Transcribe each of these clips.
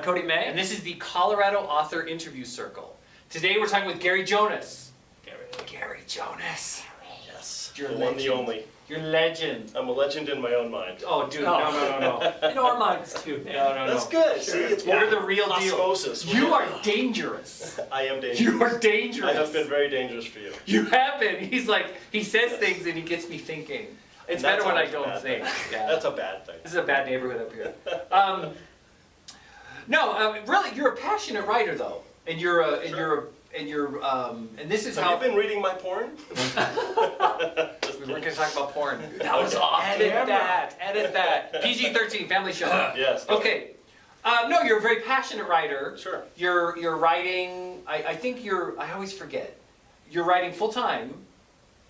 Cody May. And this is the Colorado Author Interview Circle. Today we're talking with Gary Jonas. Gary Jonas. Yes. You're the a one, legend. the only. You're a legend. I'm a legend in my own mind. Oh, dude, no. In our minds too. No. That's good. Sure. See, it's You're the real deal. osmosis. You are dangerous. I am dangerous. You are dangerous. I have been very dangerous for you. You have been. He's like, he says things and he gets me thinking. It's That's better when I always a don't bad think. thing. Yeah. That's a bad thing. This is a bad neighborhood up here. Really, you're a passionate writer though, and and this is Have how. you been reading my porn? We weren't going to talk about porn. That was off Edit camera. that. PG-13, family show. Yes. Okay. No, you're a very passionate writer. Sure. You're writing. I think I always forget. You're writing full time,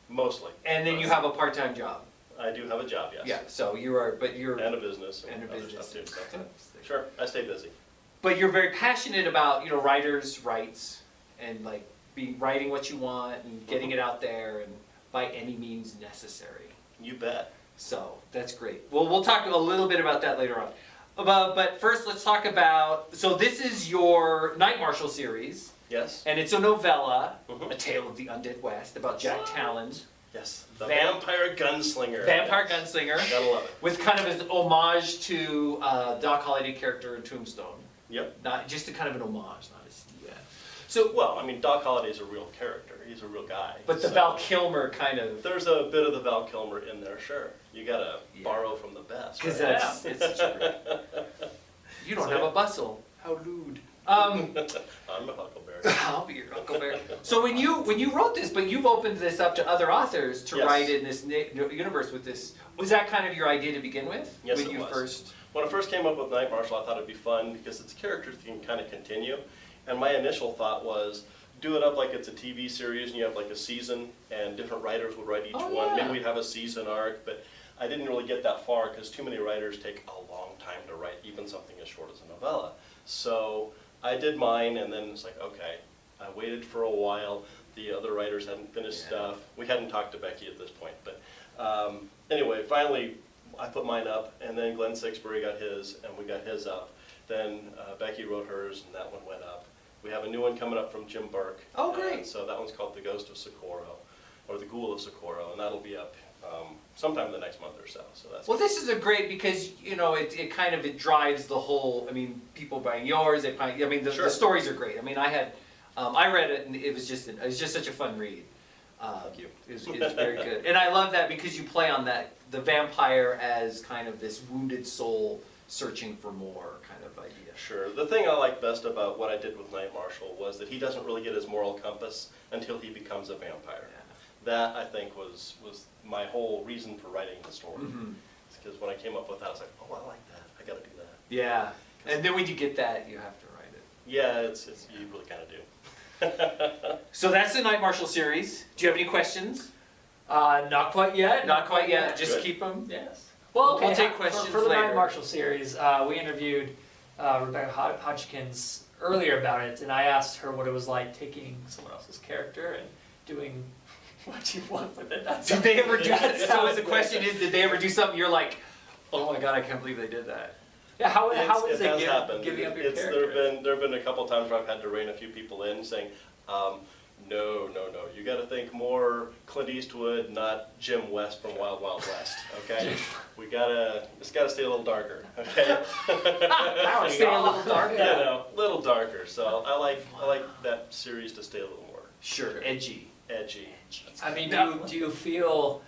Mostly. and then you have a part-time job. I do have a job, yes. Yeah. So you're And a business. and a other business. stuff too. That's it. Sure. I stay busy. But you're very passionate about writers' rights and like writing what you want and getting it out there and by any means necessary. You bet. So that's great. Well, we'll talk a little bit about that later on. But first, let's talk about. So this is your Night Marshal series, Yes. and it's a novella, Mhm. A Tale of the Undead West, about Jack Talon, Yes. The Vamp- vampire gunslinger. vampire gunslinger, Gotta love it. with kind of an homage to Doc Holliday character in Tombstone. Yep. Not just a kind of an homage, not as yeah. So, Well, I mean, Doc Holliday's a real character. He's a real guy. but the so Val Kilmer kind of, There's a bit of the Val Kilmer in there, sure. You gotta Yeah. borrow from the best. because right? it's such a great. You don't So, have yeah. a bustle. How rude. I'm a huckleberry. I'll be your Huckleberry. So when you wrote this, but you've opened this up to other authors to Yes. write in this universe with this. Was that kind of your idea to begin with? Yes, when it you was. first. When I first came up with Night Marshal, I thought it'd be fun because it's characters that can kind of continue. And my initial thought was, do it up like it's a TV series and you have like a season and different writers would write each Oh, one. yeah. Maybe we'd have a season arc, but I didn't really get that far because too many writers take a long time to write even something as short as a novella. So I did mine and then it's like, okay, I waited for a while. The other writers hadn't finished Yeah. stuff. We hadn't talked to Becky at this point, but anyway, finally I put mine up and then Glenn Sixbury got his and we got his up. Then Becky wrote hers and that one went up. We have a new one coming up from Jim Burke. Oh, great. And so that one's called The Ghost of Socorro, or The Ghoul of Socorro, and that'll be up sometime the next month or so. So that's Well, this is a great because it kind of drives the whole. I mean, people buying yours. The Sure. stories are great. I mean, I read it and it was just such a fun read. Thank you. It's very good, and I love that because you play on that the vampire as kind of this wounded soul searching for more kind of idea. Sure. The thing I like best about what I did with Night Marshal was that he doesn't really get his moral compass until he becomes a vampire. Yeah. That, I think, was my whole reason for writing the story. Mhm. Because when I came up with that, I was like, oh, I like that. I got to do that. Yeah, and then when you get that, you have to write it. Yeah, you really kind of do. So that's the Night Marshal series. Do you have any questions? Not quite yet. Not quite yet. Just Good. keep them. Yes. Well, okay. We'll take questions for the later. Night Marshal series, we interviewed Rebecca Hodgkins earlier about it, and I asked her what it was like taking someone else's character and doing what you want with it. Did they ever do that? So sounds the question is, did they ever do something you're like, oh my god, I can't believe they did that? Yeah, how is It has it happened. giving up your There character? have been a couple times where I've had to rein a few people in, saying, no, you got to think more Clint Eastwood, not Jim West from Wild Wild West. Okay, it's got to stay a little darker. Okay, Stay a little darker. a little darker. So I like that series to stay a little more Sure, edgy. edgy. I mean, do you feel?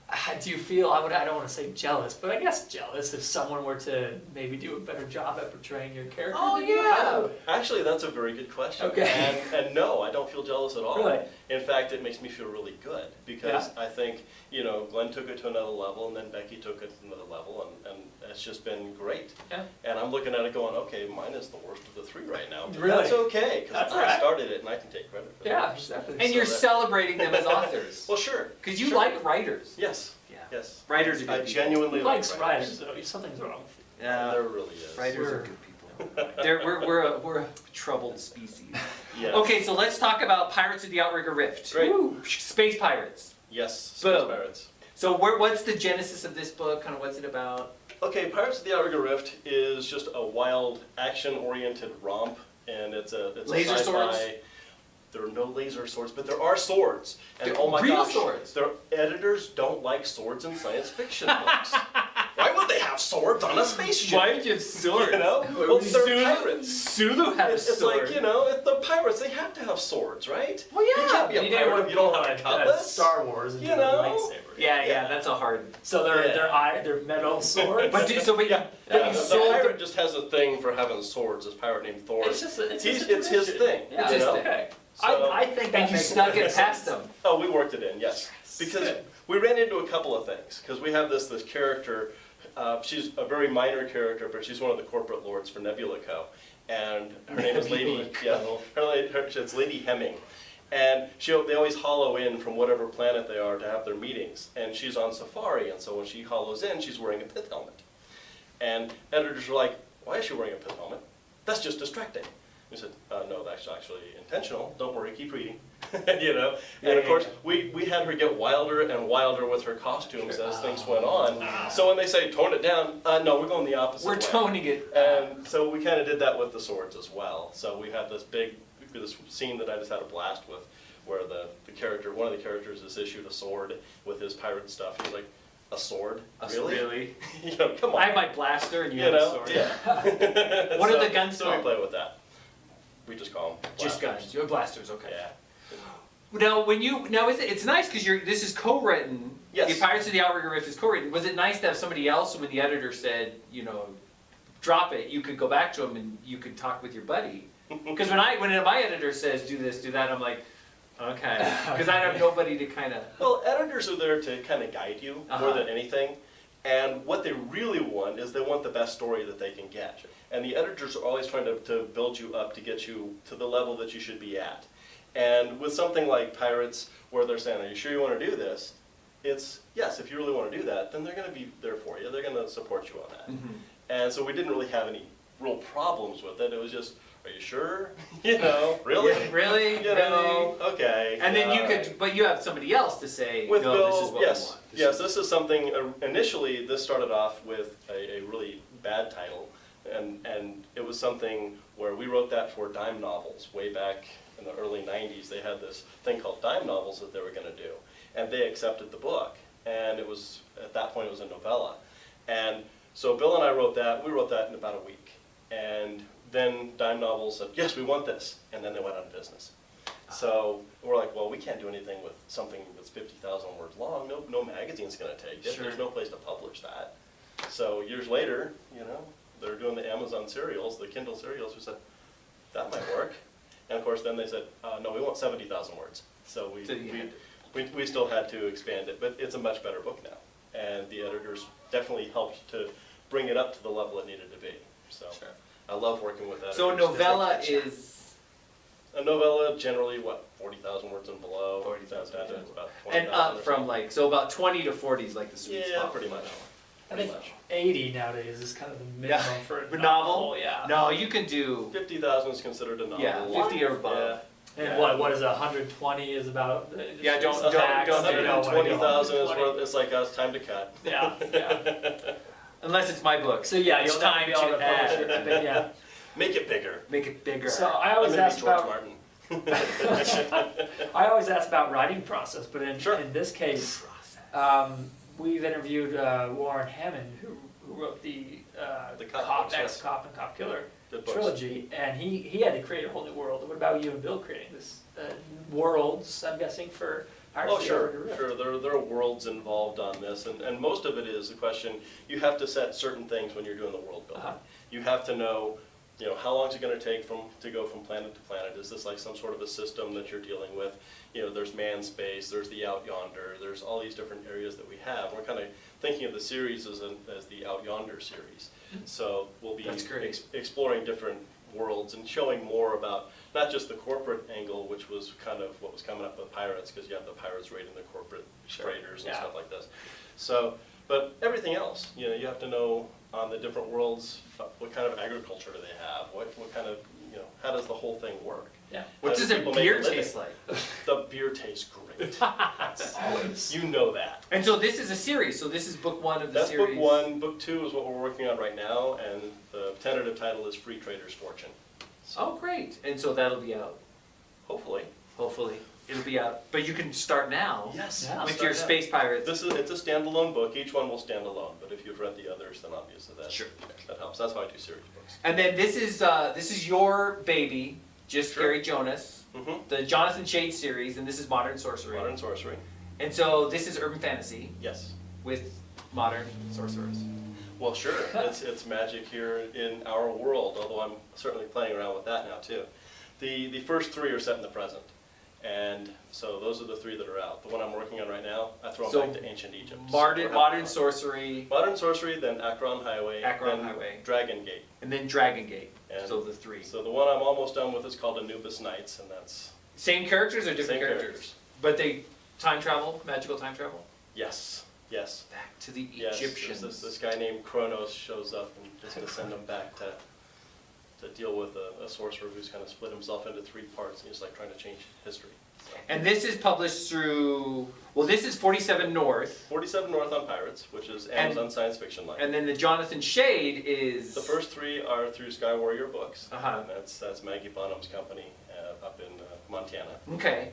I don't want to say jealous, but I guess jealous if someone were to maybe do a better job at portraying your character. Oh, than you yeah. have. Actually, that's a very good question. Okay. And no, I don't feel jealous at all. Really? In fact, it makes me feel really good because I think, Glenn took it to another level and then Becky took it to another level and it's just been great. Yeah. And I'm looking at it going, okay, mine is the worst of the three right now. But Really? that's okay because That's I all right. started it and I can take credit for Yeah, that. exactly. And you're that- celebrating them as authors. Well, sure. Because you Sure. like writers. Yes. Yeah. Yes. Writers are good I people. genuinely He like likes writers, though. Something's wrong with you. Yeah. There really is. Writers are good people. We're a troubled species. Yes. Okay, so let's talk about Pirates of the Outrigger Rift. Great. Woo. Space pirates. Yes. Boom. Space Pirates. So what's the genesis of this book? Kind of what's it about? Okay, Pirates of the Outrigger Rift is just a wild, action-oriented romp, and it's Laser a sci-fi. swords? There are no laser swords, but there are swords. And They're oh my real gosh, swords. their editors don't like swords in science fiction books. Why would they have swords on a spaceship? Why would you have swords? You know? Well, they're pirates. Sulu has It's swords. like, you know, if they're pirates, they have to have swords, right? Well, yeah. You can't be a You didn't pirate want if to you don't pull have a a cutlass. Star Wars into You a know? lightsaber. Yeah, that's a hard. So they're metal swords. But Yeah, you the sold pirate just has a thing for having swords. This pirate named Thor. it's just it's It's just a his tradition. thing. Yeah, It's you his know? thing. okay. So- I think that And you makes snuck perfect it past sense. them. Oh, we worked it in, yes. Because Good. we ran into a couple of things. Because we have this character, she's a very minor character, but she's one of the corporate lords for Nebula Co. And her name is Lady, it's Lady Hemming. And they always hollow in from whatever planet they are to have their meetings. And she's on safari, and so when she hollows in, she's wearing a pith helmet. And editors are like, why is she wearing a pith helmet? That's just distracting. We said, no, that's actually intentional. Don't worry, keep reading. You know? And of course, we had her get wilder and wilder with her costumes as things went on. So when they say tone it down, no, we're going the opposite We're way. toning it. And so we kind of did that with the swords as well. So we had this scene that I just had a blast with, where one of the characters is issued a sword with his pirate stuff. He's like, a sword? Really? Really? You know, come on. I have my blaster and you You have a know? sword. Yeah. What are the guns So we called? play with that. We just call them Just guns. You're blasters, okay. Yeah. Now, it's nice because this is co-written. Yes. The Pirates of the Outrigger Rift is co-written. Was it nice to have somebody else, when the editor said, drop it, you could go back to him and you could talk with your buddy? Because when my editor says do this, do that, I'm like, okay, because I have nobody to kind of. Well, editors are there to kind of guide you more than anything. And what they really want is they want the best story that they can get. And the editors are always trying to build you up to get you to the level that you should be at. And with something like Pirates, where they're saying, are you sure you want to do this? It's, yes, if you really want to do that, then they're going to be there for you. They're going to support you on that. Mm-hmm. And so we didn't really have any real problems with it. It was just, are you sure? Really? Yeah, really? You know, okay. And then but you have somebody else to say, With no, Bill, this is what yes, we want. yes, this is something, initially, this started off with a really bad title, and it was something where we wrote that for dime novels way back in the early 90s. They had this thing called dime novels that they were going to do, and they accepted the book, and it was, at that point, it was a novella. And so Bill and I wrote that, we wrote that in about a week, and then dime novels said, yes, we want this, and then they went out of business. So we're like, well, we can't do anything with something that's 50,000 words long. No magazine's going to take it. Sure. There's no place to publish that. So years later, they're doing the Amazon serials, the Kindle serials. We said, that might work. And of course, then they said, no, we want 70,000 words. So we still had to expand it, but it's a much better book now. And the editors definitely helped to bring it up to the level it needed to be. So Sure. I love working with editors. So a novella is. A novella, generally, 40,000 words and below. 40,000, That's about And 20,000 up or from so. about 20 to 40 is like the sweet Yeah, spot. pretty much. I think 80 nowadays is kind of the minimum Yeah. for a A novel? Yeah. No, you can do 50,000 is considered a novel. 50 or above. And Yeah. what is 120 is about? Yeah, don't- it's tax, don't- you know, 120,000 is 120. worth. It's like it's time to cut. Yeah, yeah. unless it's my book. So yeah, It's you'll never time be able to to publish add. it. But yeah. Make it bigger. Make it bigger. So I I'm always gonna be ask George about. Martin. I always ask about writing process, but in Sure. this case, Process. we've interviewed Warren Hammond, who wrote the Cop Cop, books, yes. Ex-Cop and Cop Killer Good books. trilogy, and he had to create a whole new world. What about you and Bill creating this worlds, I'm guessing, for Pirates Oh, of the sure, Outrigger Rift? sure. There are worlds involved on this, and most of it is the question, you have to set certain things when you're doing the world building. Uh-huh. You have to know, how long is it going to take to go from planet to planet? Is this like some sort of a system that you're dealing with? There's man space, there's the Out Yonder, there's all these different areas that we have. We're kind of thinking of the series as the Out Yonder series. So we'll be That's great. exploring different worlds and showing more about not just the corporate angle, which was kind of what was coming up with Pirates, because you have the pirates raiding the corporate traders and Yeah. stuff like this. So, but everything else, you have to know on the different worlds, what kind of agriculture do they have? What kind of how does the whole thing work? Yeah. What How does do a people make beer a living? taste like? The beer tastes great. Always. You know that. And so this is a series, so this is book one of the That's series. book one. Book two is what we're working on right now, and the tentative title is Free Trader's Fortune. So, Oh, great. And so that'll be out, hopefully. hopefully. It'll be out. But you can start now Yes. Yeah. with start your now. Space Pirates. It's a standalone book. Each one will stand alone, but if you've read the others, then obviously Sure. that helps. That's why I do series books. And then this is your baby, just Sure. Gary Jonas, Mm-hmm. the Jonathan Shade series, and this is Modern Sorcery. Modern Sorcery. And so this is urban fantasy Yes. with modern sorcerers. Well, sure. It's magic here in our world, although I'm certainly playing around with that now too. The first three are set in the present. And so those are the three that are out. The one I'm working on right now, I throw So, them back to ancient Egypt. So we're Modern, having modern fun. sorcery, Modern Sorcery, then Akron Highway, Akron then Highway. Dragon Gate. and then Dragon Gate. And So the three. So the one I'm almost done with is called Anubis Nights, and that's Same characters or different same characters? But they time travel, magical time travel? yes, yes. Back to the Yes, Egyptians. this guy named Kronos shows up and just to send him back to deal with a sorcerer who's kind of split himself into three parts, and he's like trying to change history. So. And this is published through, well, this is 47 North, 47 North on Pirates, which is Amazon Science Fiction Line. and then the Jonathan Shade is... The first three are through Sky Warrior Books. Uh-huh. And that's Maggie Bonham's company up in Montana. Okay.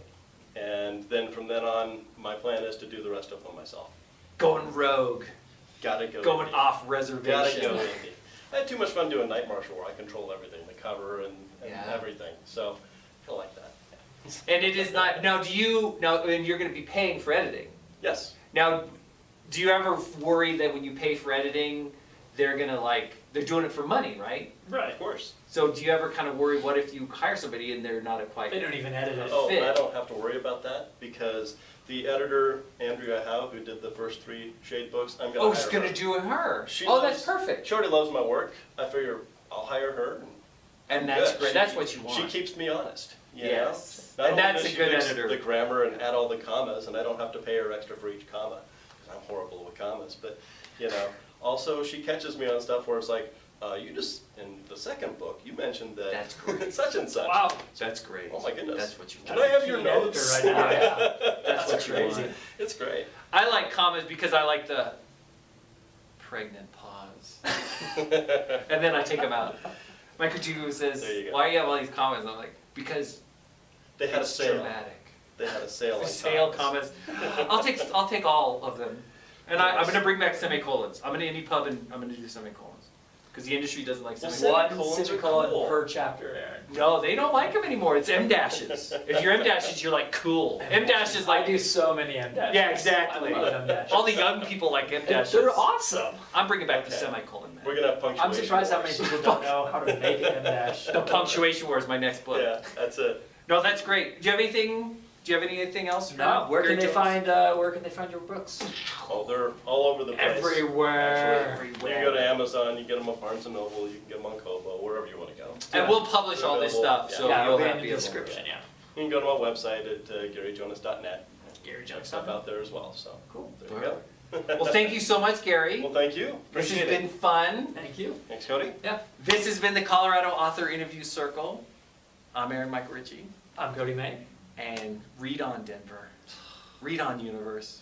And then from then on, my plan is to do the rest of them myself. Going rogue. Gotta go. Going indie. off Gotta reservation. go indie. I had too much fun doing Night Marshal where I control everything, the cover and Yeah. everything. So I like that. And it is not, now and you're gonna be paying for editing. Yes. Now, do you ever worry that when you pay for editing, they're doing it for money, right? Right. Of course. So do you ever kind of worry, what if you hire somebody and they're not quite... They don't even edit it. Oh, fit. I don't have to worry about that because the editor, Andrea Howe, who did the first three Shade books, I'm gonna Oh, hire she's gonna her. do her. She Oh, loves- that's perfect. She already loves my work. I figure I'll hire her. And that's good. great, She- that's what you want. She keeps me honest. You Yes. know? Not And only that's does a she good fix editor. the grammar and add all the commas, and I don't have to pay her extra for each comma, because I'm horrible with commas, but, also she catches me on stuff where it's like, you just, in the second book, you mentioned that That's great. such and such. Wow. That's great. Oh my goodness. That's what you Can want. I have your Keen editor notes? right now, yeah. That's That's what you crazy. want. It's great. I like commas because I like the pregnant pause. And then I take them out. My critique says, There you go. why do you have all these commas? I'm like, because They had a it's sale. dramatic. They had a sale on Sale commas. comments. I'll take all of them. And I'm gonna bring back semicolons. I'm gonna indie pub and I'm gonna do semicolons. Because the industry doesn't like Well, semicolons. One Semicolons are semicolon cool. per chapter, Aaron. No, they don't like them anymore. It's M dashes. If you're M dashes, you're like cool. M dashes I like do so many M dashes. Yeah, exactly. I love M dashes. all the young people like M And dashes. they're awesome. I'm bringing back the Okay. semicolon man. We're gonna have punctuation. I'm surprised how many wars. people don't know how to make an M dash. The punctuation war is my next book. Yeah, that's it. No, that's great. Do you have anything? Do you have anything else? For No, where can Gary they Jones? where can they find your books? Oh, they're all over the place. Everywhere. You can go to Amazon, you get them on Barnes & Noble, you can get them on Kobo, wherever you want to go. And we'll publish all this stuff, so Yeah, you'll it'll be have in the be able to- description, yeah. You can go to my website at GaryJonas.net. Gary Check Jones. stuff out there as well, so. Cool. There you go. Well, thank you so much, Gary. Well, thank you. This has Appreciate it. been fun. Thank you. Thanks, Cody. This has been the Colorado Author Interview Circle. I'm Aaron Mike Ritchie, I'm Cody May. and read on Denver. Read on Universe.